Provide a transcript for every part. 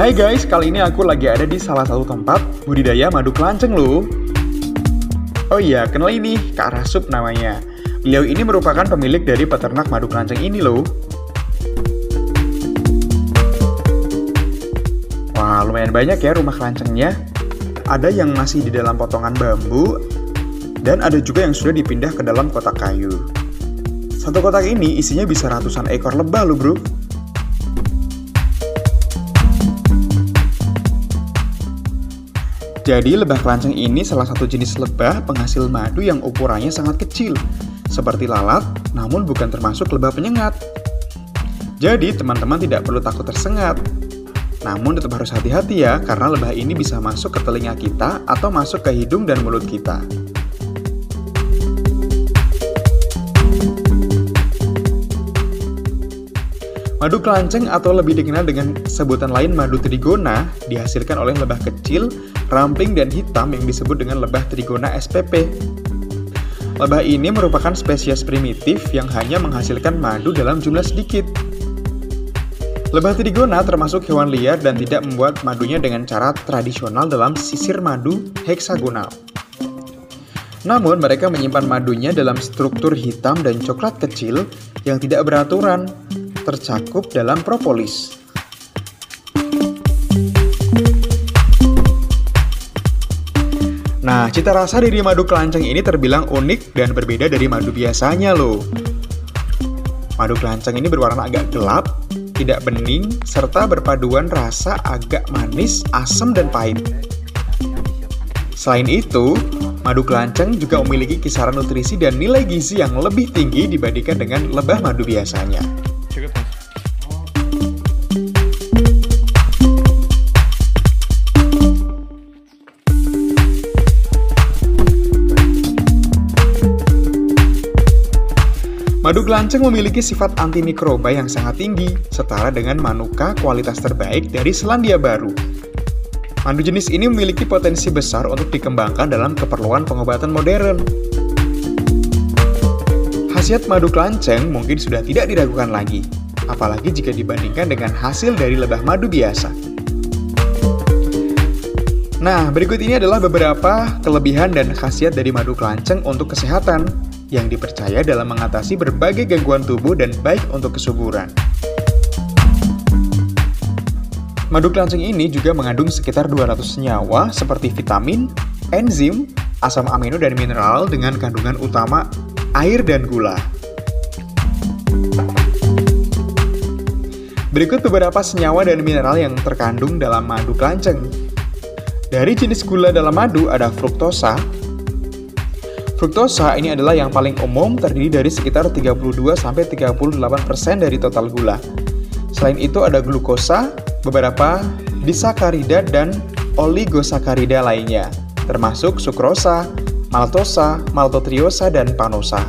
Hai guys, kali ini aku lagi ada di salah satu tempat budidaya madu kelanceng loh. Oh iya, kenal ini Kak Rasup namanya. Beliau ini merupakan pemilik dari peternak madu kelanceng ini loh. Wah, lumayan banyak ya rumah kelancengnya. Ada yang masih di dalam potongan bambu, dan ada juga yang sudah dipindah ke dalam kotak kayu. Satu kotak ini isinya bisa ratusan ekor lebah loh bro. Jadi lebah kelanceng ini salah satu jenis lebah penghasil madu yang ukurannya sangat kecil, seperti lalat, namun bukan termasuk lebah penyengat. Jadi teman-teman tidak perlu takut tersengat. Namun tetap harus hati-hati ya, karena lebah ini bisa masuk ke telinga kita atau masuk ke hidung dan mulut kita. Madu kelanceng atau lebih dikenal dengan sebutan lain madu trigona dihasilkan oleh lebah kecil, ramping dan hitam yang disebut dengan lebah trigona SPP. Lebah ini merupakan spesies primitif yang hanya menghasilkan madu dalam jumlah sedikit. Lebah trigona termasuk hewan liar dan tidak membuat madunya dengan cara tradisional dalam sisir madu heksagonal. Namun mereka menyimpan madunya dalam struktur hitam dan coklat kecil yang tidak beraturan, tercakup dalam propolis. Nah, cita rasa dari madu kelanceng ini terbilang unik dan berbeda dari madu biasanya loh. Madu kelanceng ini berwarna agak gelap, tidak bening, serta berpaduan rasa agak manis, asam, dan pahit. Selain itu, madu kelanceng juga memiliki kisaran nutrisi dan nilai gizi yang lebih tinggi dibandingkan dengan lebah madu biasanya. Madu kelanceng memiliki sifat antimikroba yang sangat tinggi, setara dengan manuka kualitas terbaik dari Selandia Baru. Madu jenis ini memiliki potensi besar untuk dikembangkan dalam keperluan pengobatan modern. Khasiat madu kelanceng mungkin sudah tidak diragukan lagi, apalagi jika dibandingkan dengan hasil dari lebah madu biasa. Nah, berikut ini adalah beberapa kelebihan dan khasiat dari madu kelanceng untuk kesehatan, yang dipercaya dalam mengatasi berbagai gangguan tubuh dan baik untuk kesuburan. Madu kelanceng ini juga mengandung sekitar 200 senyawa seperti vitamin, enzim, asam amino, dan mineral dengan kandungan utama air dan gula. Berikut beberapa senyawa dan mineral yang terkandung dalam madu kelanceng. Dari jenis gula dalam madu ada fruktosa. Fruktosa ini adalah yang paling umum, terdiri dari sekitar 32-38% dari total gula. Selain itu ada glukosa, beberapa disakarida dan oligosakarida lainnya, termasuk sukrosa, maltosa, maltotriosa, dan panosa.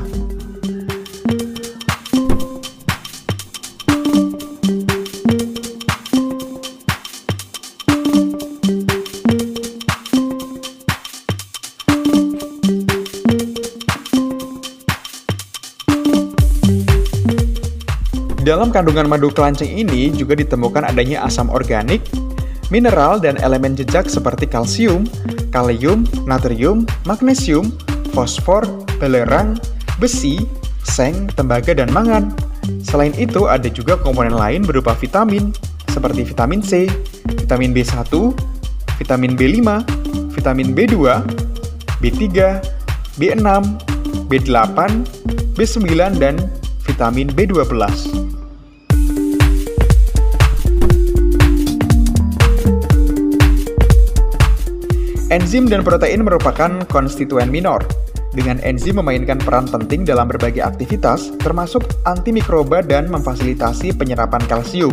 Dalam kandungan madu kelanceng ini juga ditemukan adanya asam organik, mineral, dan elemen jejak seperti kalsium, kalium, natrium, magnesium, fosfor, belerang, besi, seng, tembaga, dan mangan. Selain itu ada juga komponen lain berupa vitamin, seperti vitamin C, vitamin B1, vitamin B5, vitamin B2, B3, B6, B8, B9, dan vitamin B12. Enzim dan protein merupakan konstituen minor. Dengan enzim memainkan peran penting dalam berbagai aktivitas, termasuk antimikroba dan memfasilitasi penyerapan kalsium.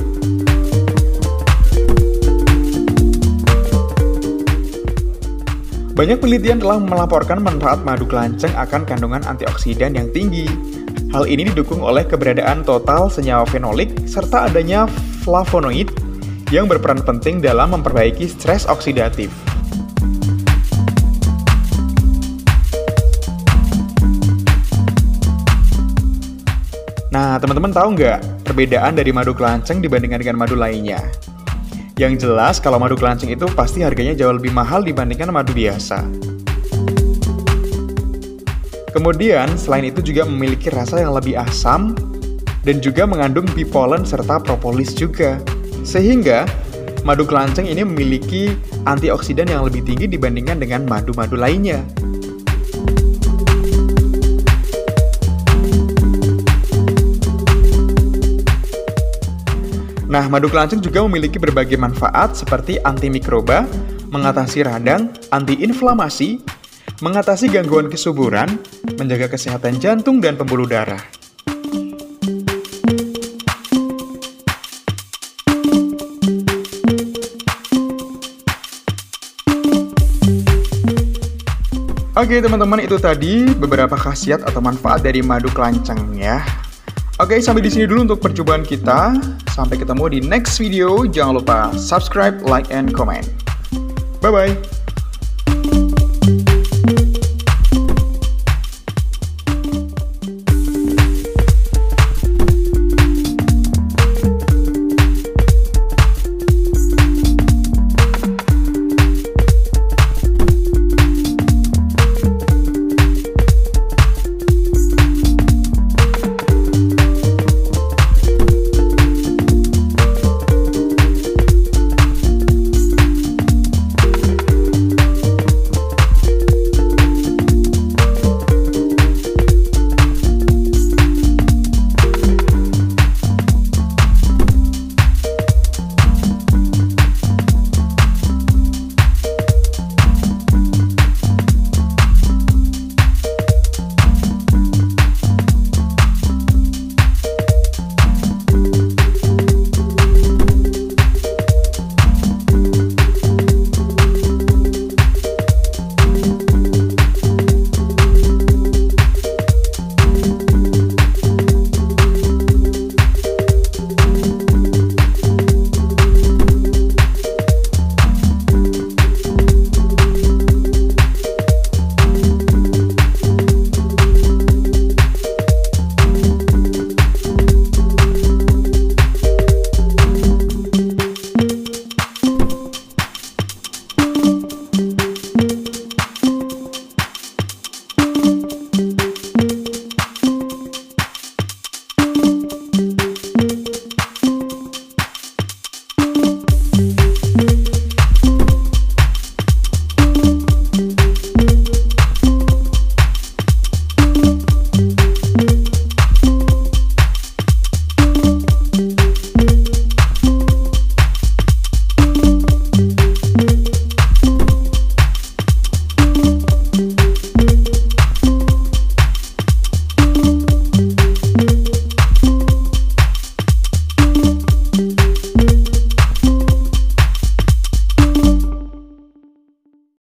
Banyak penelitian telah melaporkan manfaat madu kelanceng akan kandungan antioksidan yang tinggi. Hal ini didukung oleh keberadaan total senyawa fenolik serta adanya flavonoid yang berperan penting dalam memperbaiki stres oksidatif. Nah, teman-teman tahu nggak perbedaan dari madu kelanceng dibandingkan dengan madu lainnya? Yang jelas kalau madu kelanceng itu pasti harganya jauh lebih mahal dibandingkan madu biasa. Kemudian selain itu juga memiliki rasa yang lebih asam dan juga mengandung bee pollen serta propolis juga. Sehingga madu kelanceng ini memiliki antioksidan yang lebih tinggi dibandingkan dengan madu-madu lainnya. Nah, madu kelanceng juga memiliki berbagai manfaat seperti antimikroba, mengatasi radang, antiinflamasi, mengatasi gangguan kesuburan, menjaga kesehatan jantung dan pembuluh darah. Oke teman-teman, itu tadi beberapa khasiat atau manfaat dari madu kelanceng ya. Oke, sampai di sini dulu untuk percobaan kita. Sampai ketemu di next video. Jangan lupa subscribe, like, and comment. Bye-bye.